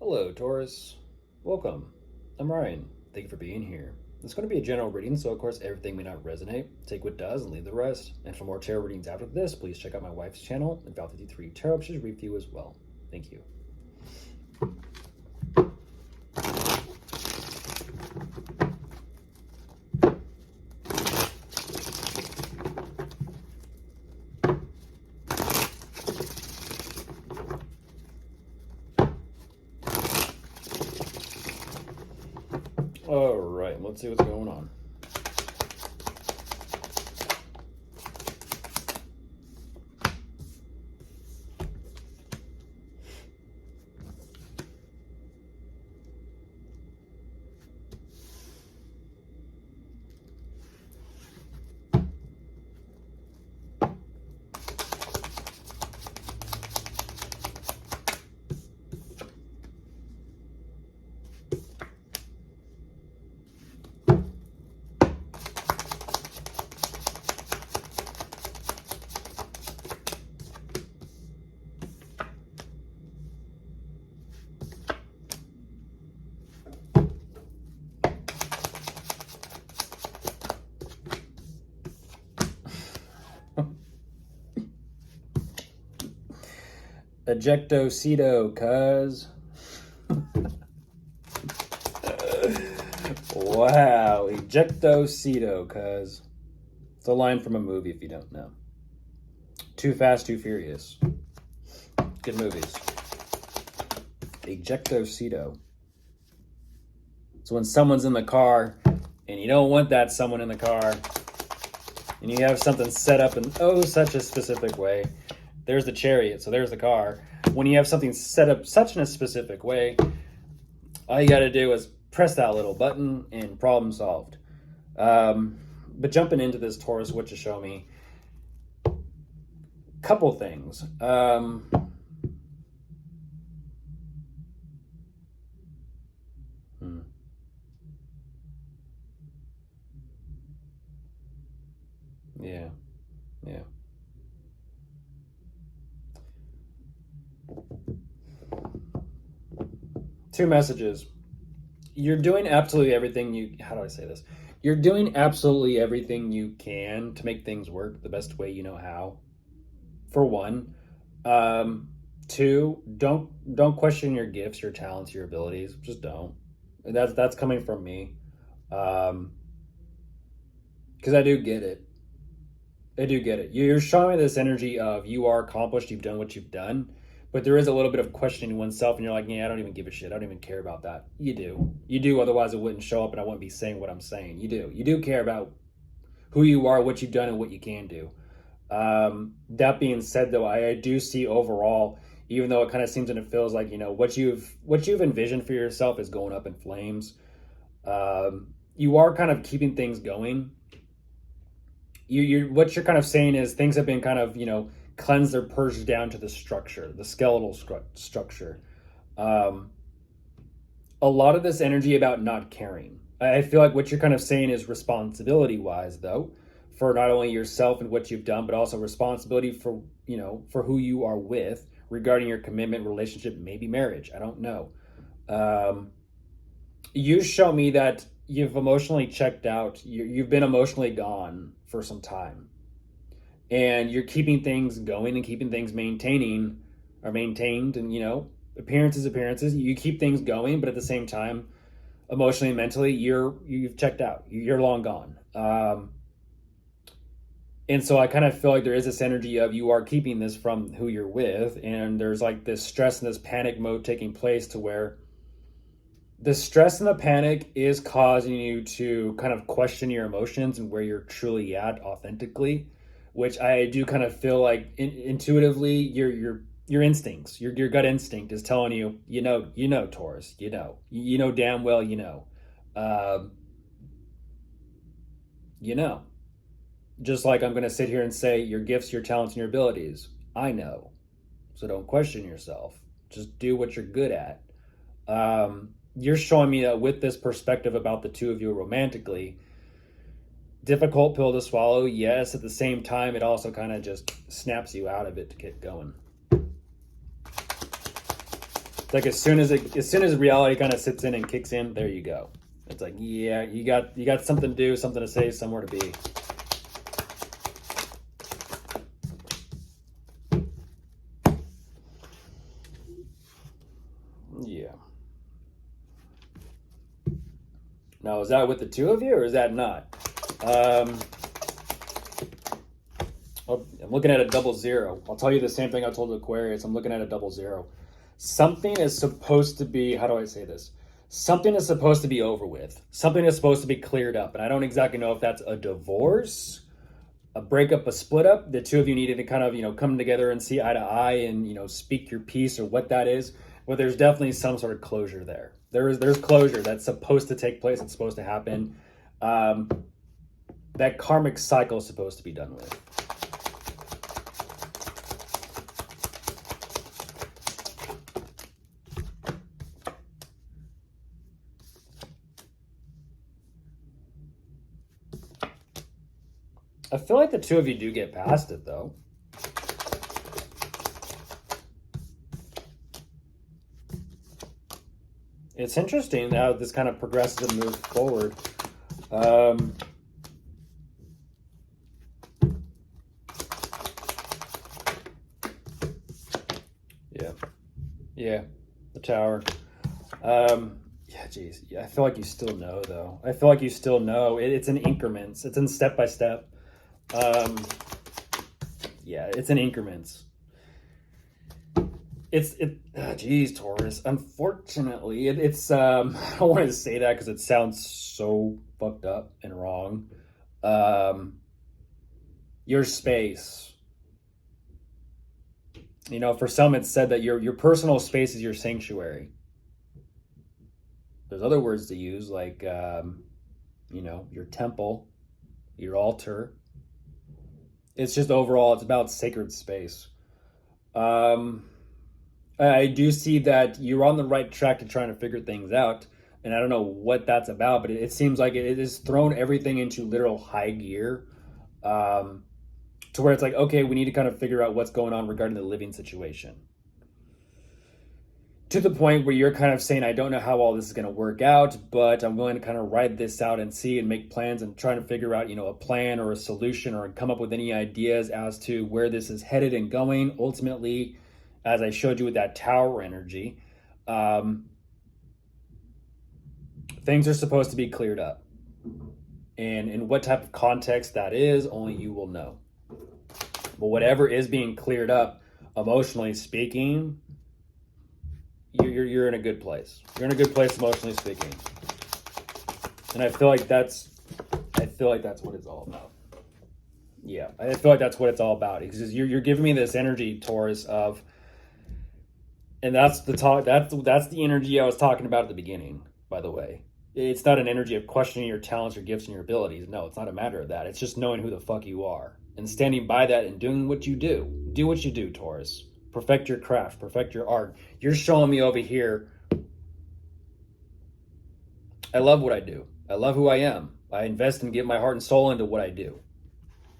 Hello, Taurus. Welcome. I'm Ryan. Thank you for being here. It's going to be a general reading, so of course everything may not resonate. Take what does and leave the rest. And for more tarot readings after this, please check out my wife's channel, and Val53 Tarot should read for you as well. Thank you. All right, let's see what's going on. Ejectocito, cuz. Wow, ejectocito, cuz. It's a line from a movie if you don't know. Too Fast, Too Furious. Good movies. Ejectocito. So when someone's in the car and you don't want that someone in the car and you have something set up in such a specific way, there's the chariot, so there's the car. When you have something set up such in a specific way, all you got to do is press that little button and problem solved. But jumping into this, Taurus, what you show me? Couple things. Yeah. Two messages. You're doing absolutely everything how do I say this? You're doing absolutely everything you can to make things work the best way you know how. For one. Two, don't question your gifts, your talents, your abilities. Just don't. That's coming from me. Because I do get it. You're showing me this energy of you are accomplished, you've done what you've done, but there is a little bit of questioning oneself, and you're like, yeah, I don't even give a shit. I don't even care about that. You do. Otherwise, it wouldn't show up, and I wouldn't be saying what I'm saying. You do care about who you are, what you've done, and what you can do. That being said, though, I do see overall, even though it kind of seems and it feels like what you've envisioned for yourself is going up in flames. You are kind of keeping things going. What you're kind of saying is things have been kind of cleansed or purged down to the structure, the skeletal structure. A lot of this energy about not caring. I feel like what you're kind of saying is responsibility wise, though, for not only yourself and what you've done, but also responsibility for for who you are with regarding your commitment, relationship, maybe marriage. I don't know. You show me that you've emotionally checked out. You've been emotionally gone for some time, and you're keeping things going and keeping things maintained, and appearances. You keep things going, but at the same time, emotionally and mentally, you've checked out. You're long gone. And so I kind of feel like there is this energy of you are keeping this from who you're with, and there's like this stress and this panic mode taking place to where the stress and the panic is causing you to kind of question your emotions and where you're truly at authentically, which I do kind of feel like intuitively your instincts, your gut instinct is telling you, Taurus, damn well, just like I'm going to sit here and say your gifts, your talents, and your abilities. I know. So don't question yourself. Just do what you're good at. You're showing me that with this perspective about the two of you romantically, difficult pill to swallow, yes. At the same time, it also kind of just snaps you out of it to get going. It's like as soon as reality kind of sits in and kicks in, there you go. It's like, yeah, you got something to do, something to say, somewhere to be. Yeah. Now, is that with the two of you, or is that not? I'm looking at a double zero. I'll tell you the same thing I told Aquarius. I'm looking at a double zero. Something is supposed to be, how do I say this? Something is supposed to be over with. Something is supposed to be cleared up. And I don't exactly know if that's a divorce, a breakup, a split up. The two of you needed to kind of, come together and see eye to eye and, speak your piece, or what that is. But there's definitely some sort of closure there. There's closure that's supposed to take place. It's supposed to happen. That karmic cycle is supposed to be done with. I feel like the two of you do get past it, though. It's interesting how this kind of progresses and moves forward. Yeah, the Tower. Yeah, geez. Yeah, I feel like you still know, though. I feel like you still know. It's in increments. It's in step by step. Yeah, it's in increments. Geez, Taurus. Unfortunately, it's I don't want to say that because it sounds so fucked up and wrong. Your space. For some, it's said that your personal space is your sanctuary. There's other words to use, like your temple, your altar. It's just overall, it's about sacred space. I do see that you're on the right track to trying to figure things out. And I don't know what that's about, but it seems like it has thrown everything into literal high gear, to where it's like, okay, we need to kind of figure out what's going on regarding the living situation. To the point where you're kind of saying, I don't know how all this is going to work out, but I'm willing to kind of ride this out and see and make plans and trying to figure out, a plan or a solution, or come up with any ideas as to where this is headed and going. Ultimately, as I showed you with that Tower energy, things are supposed to be cleared up. And in what type of context that is, only you will know. But whatever is being cleared up, emotionally speaking, you're in a good place. You're in a good place emotionally speaking. And I feel like that's what it's all about. Yeah, I feel like that's what it's all about. Because you're giving me this energy, Taurus, of, and that's the energy I was talking about at the beginning, by the way. It's not an energy of questioning your talents, your gifts, and your abilities. No, it's not a matter of that. It's just knowing who the fuck you are and standing by that and doing what you do. Do what you do, Taurus. Perfect your craft, perfect your art. You're showing me over here, I love what I do. I love who I am. I invest and give my heart and soul into what I do.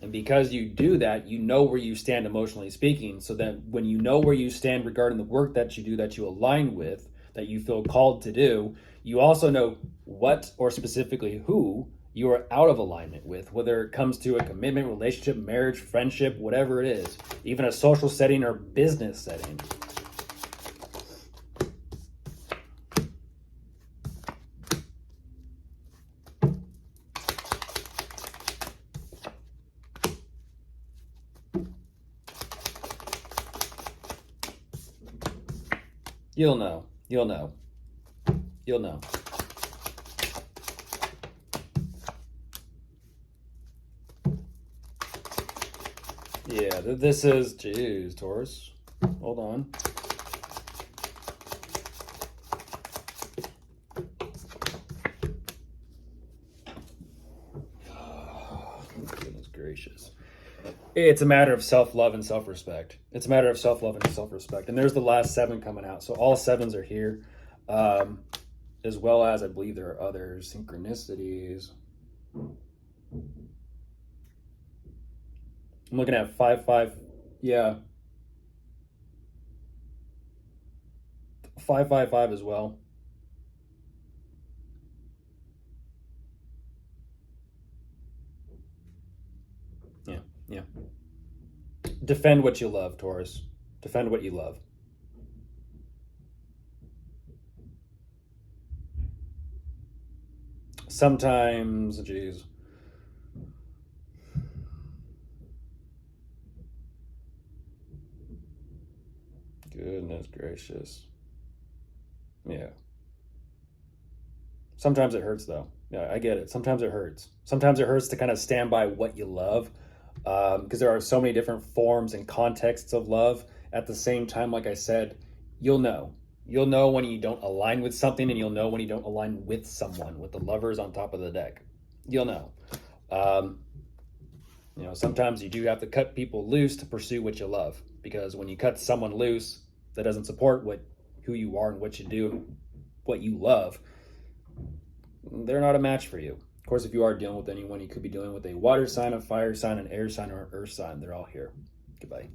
And because you do that, you know where you stand emotionally speaking, so that when you know where you stand regarding the work that you do, that you align with, that you feel called to do, you also know what, or specifically who, you are out of alignment with, whether it comes to a commitment, relationship, marriage, friendship, whatever it is, even a social setting or business setting. You'll know. You'll know. You'll know. Yeah, this is, geez, Taurus. Hold on. Oh, goodness gracious. It's a matter of self-love and self-respect. It's a matter of self-love and self-respect. And there's the last 7 coming out. So all 7s are here. As well as, I believe there are other synchronicities. I'm looking at 5, 5. Yeah. 555 as well. Yeah, yeah. Defend what you love, Taurus. Defend what you love. Sometimes, geez. Goodness gracious. Yeah. Sometimes it hurts though. Yeah, I get it. Sometimes it hurts. Sometimes it hurts to kind of stand by what you love, because there are so many different forms and contexts of love. At the same time, like I said, you'll know. You'll know when you don't align with something, and you'll know when you don't align with someone, with the lovers on top of the deck. You'll know. Um, sometimes you do have to cut people loose to pursue what you love, because when you cut someone loose that doesn't support who you are and what you do and what you love, they're not a match for you. Of course, if you are dealing with anyone, you could be dealing with a water sign, a fire sign, an air sign, or an earth sign. They're all here. Goodbye.